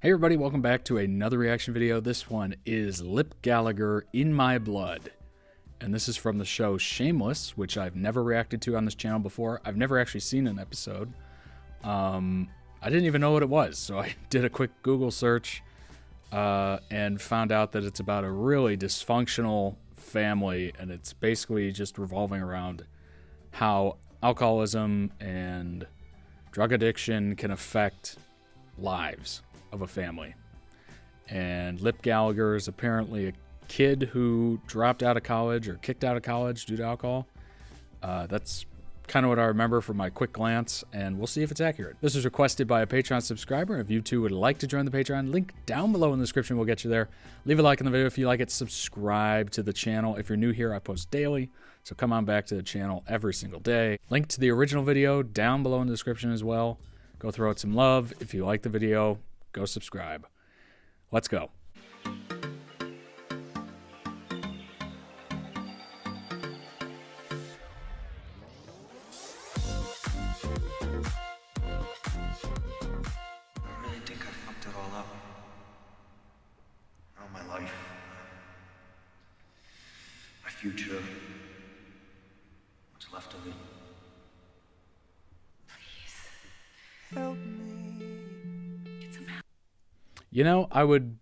Hey everybody, welcome back to another reaction video. This one is Lip Gallagher, In My Blood. And this is from the show Shameless, which I've never reacted to on this channel before. I've never actually seen an episode. I didn't even know what it was, so I did a quick Google search and found out that it's about a really dysfunctional family, and it's basically just revolving around how alcoholism and drug addiction can affect lives of a family. And Lip Gallagher is apparently a kid who dropped out of college or kicked out of college due to alcohol. That's kind of what I remember from my quick glance, and we'll see if it's accurate. This was requested by a Patreon subscriber. If you two would like to join the Patreon, link down below in the description will get you there. Leave a like on the video if you like it. Subscribe to the channel. If you're new here, I post daily, so come on back to the channel every single day. Link to the original video down below in the description as well. Go throw it some love. If you like the video, go subscribe. Let's go. Future, what's left of it. Please help me. Get some help. You know, I would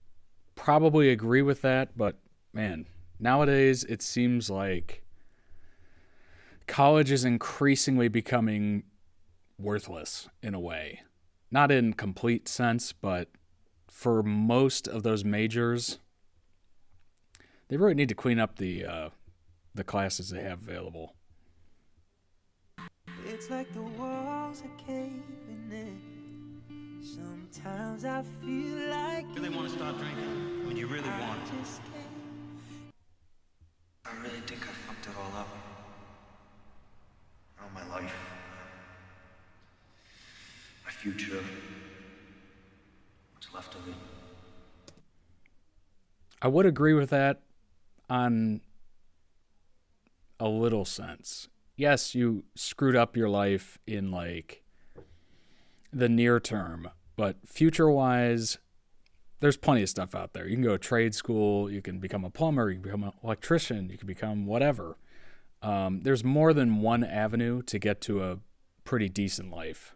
probably agree with that, but man, nowadays it seems like college is increasingly becoming worthless in a way. Not in complete sense, but for most of those majors, they really need to clean up the classes they have available. It's like the walls are caving in. Sometimes I feel like You really want to stop drinking? When you really want. I really think I fucked it all up. All my life. My future. What's left of it. I would agree with that on a little sense. Yes, you screwed up your life in like the near term, but future wise, there's plenty of stuff out there. You can go to trade school, you can become a plumber, you can become an electrician, you can become whatever. There's more than one avenue to get to a pretty decent life.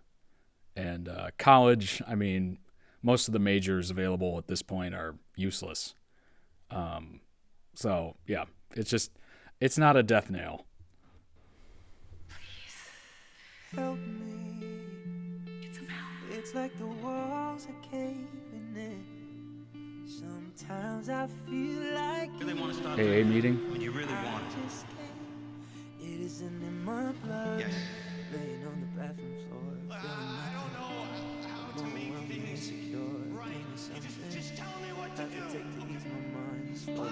And college, I mean, most of the majors available at this point are useless. So yeah, it's not a death nail. Please help me. Get some help. It's like the walls are caving in. Sometimes I feel like You really want to stop AA drinking? meeting. When you really want. It isn't in my blood. Yes. Laying on the bathroom floor. I don't know how to make things right. Just tell me what to do. Take to ease my mind slowly.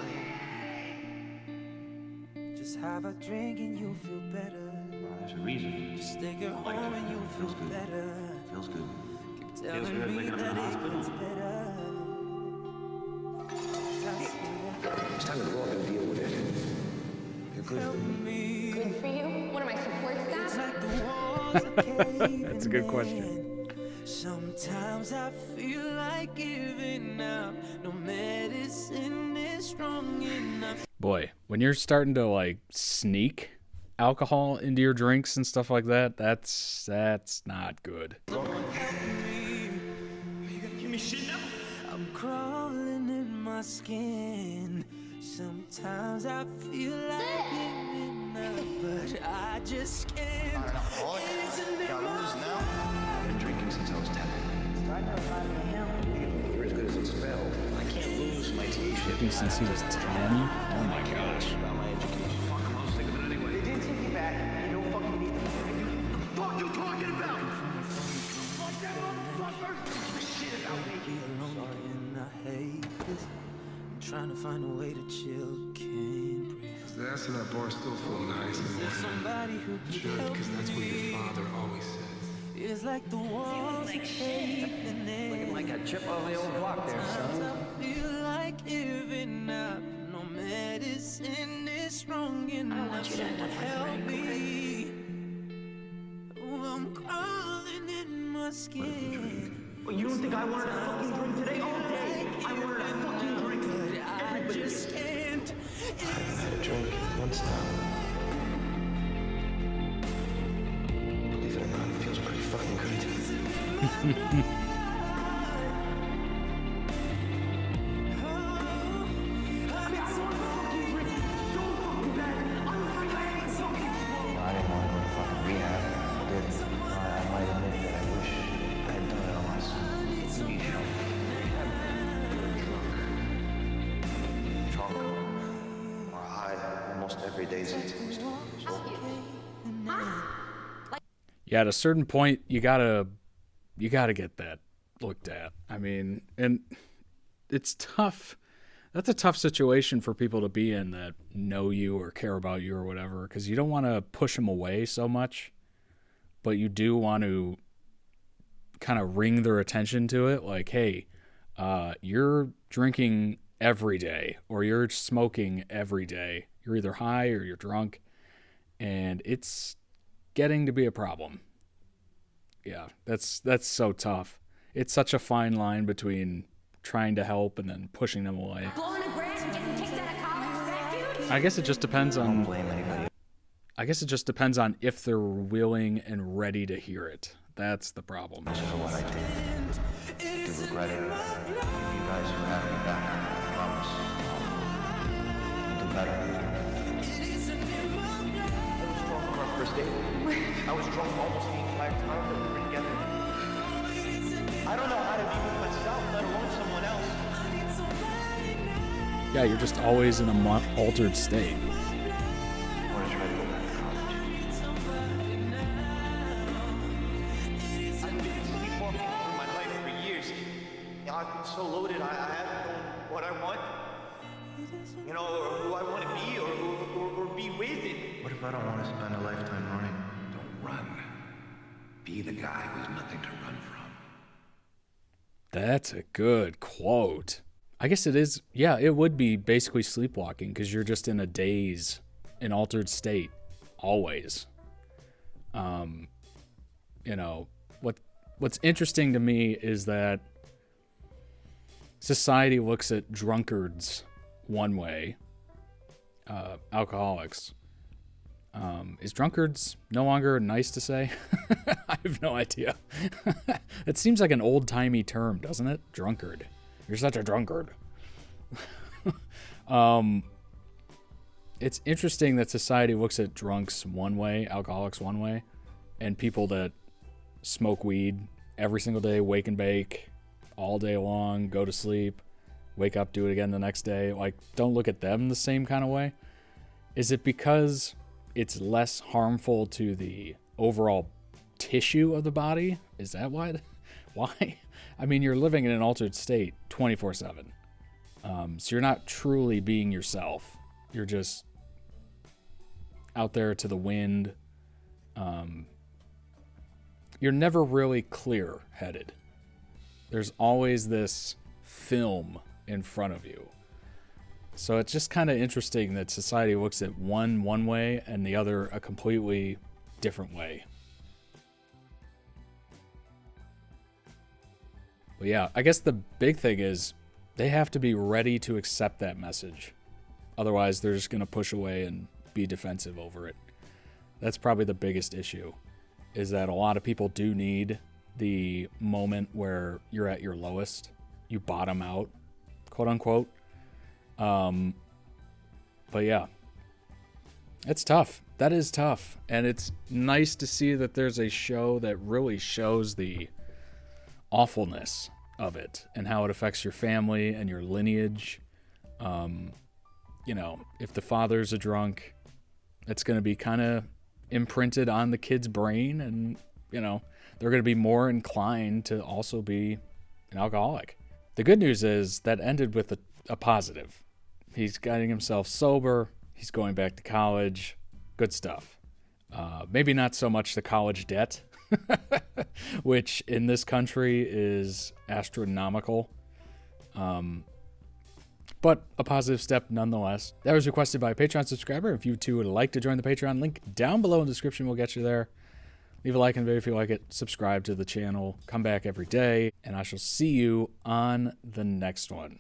Just have a drink and you'll feel better. There's a reason. Just take it home and you'll feel better. Feels good. Keep telling me that it's better. It's time to grow up and deal with it. You're good for me. Good for you? What am I, support It's staff? like the walls are caving That's a good question. in. Sometimes I feel like giving up. No medicine is strong enough. Boy, when you're starting to like sneak alcohol into your drinks and stuff like that, that's not good. Are you gonna give me shit now? I'm crawling in my skin. Sometimes I feel like giving up, but I just can't. Isn't it I've been drinking since I was 10. You're as good as it spelled. I can't lose my teeth. Drinking since he was 10? Oh my gosh. About my education. Fuck, I'm all sick of it anyway. They didn't take you back. You don't fucking need them. What are you talking about? Fuck that motherfucker! Shit about me. be alone again? I hate this. I'm trying to find a way to chill, can't breathe. The ass in that bar still feel nice and There's warm. somebody who could Sure, help because that's what me. your father always says. It's like the walls are caving in. Looking like a chip off the old block there, Sometimes son. I feel like giving up. No medicine is strong enough. want you to end up like Help Marengo. me. Oh, I'm crawling in my skin. Well, you don't think I wanted to fucking drink today? Oh, I didn't want to go to fucking rehab. I did. I might admit that I wish I had done it on myself. You need help. Drunk or high almost every day since it was 2 years old. Yeah, at a certain point, you gotta get that looked at. I mean, and it's tough. That's a tough situation for people to be in that know you or care about you or whatever, because you don't want to push them away so much, but you do want to kind of ring their attention to it. Like, hey, you're drinking every day, or you're smoking every day. You're either high or you're drunk, and it's getting to be a problem. Yeah, that's so tough. It's such a fine line between trying to help and then pushing them away. I guess it just depends Don't on blame anybody. I guess it just depends on if they're willing and ready to hear it. That's the problem. For what I did. I do regret it. You guys will have me back. I promise. I'll do better. I was drunk on our first date. I was drunk almost the entire time that we were together. I don't know how to be with myself, let alone someone else. Yeah, you're just always in a altered state. When it's ready to go back to college. I've been sleepwalking through my life for years. I've been so loaded, I haven't known what I want. You know, or who I want to be, or be with. What if I don't want to spend a lifetime running? Don't run. Be the guy with nothing to run from. That's a good quote. I guess it is. Yeah, it would be basically sleepwalking because you're just in a daze, an altered state, always. You know, what's interesting to me is that society looks at drunkards one way, alcoholics. Is drunkards no longer nice to say? I have no idea. It seems like an old-timey term, doesn't it? Drunkard. You're such a drunkard. It's interesting that society looks at drunks one way, alcoholics one way, and people that smoke weed every single day, wake and bake, all day long, go to sleep, wake up, do it again the next day. Like, don't look at them the same kind of way. Is it because it's less harmful to the overall tissue of the body? Is that why? Why? I mean, you're living in an altered state 24/7. So you're not truly being yourself. You're just out there to the wind. You're never really clear-headed. There's always this film in front of you. So it's just kind of interesting that society looks at one way and the other a completely different way. But yeah, I guess the big thing is they have to be ready to accept that message. Otherwise, they're just going to push away and be defensive over it. That's probably the biggest issue, is that a lot of people do need the moment where you're at your lowest. You bottom out, quote unquote. But yeah, it's tough. That is tough. And it's nice to see that there's a show that really shows the awfulness of it and how it affects your family and your lineage. You know, if the father's a drunk, it's going to be kind of imprinted on the kid's brain, and, you know, they're going to be more inclined to also be an alcoholic. The good news is that ended with a positive. He's getting himself sober. He's going back to college. Good stuff. Maybe not so much the college debt, which in this country is astronomical. But a positive step nonetheless. That was requested by a Patreon subscriber. If you too would like to join the Patreon, link down below in the description will get you there. Leave a like and video if you like it. Subscribe to the channel. Come back every day. And I shall see you on the next one.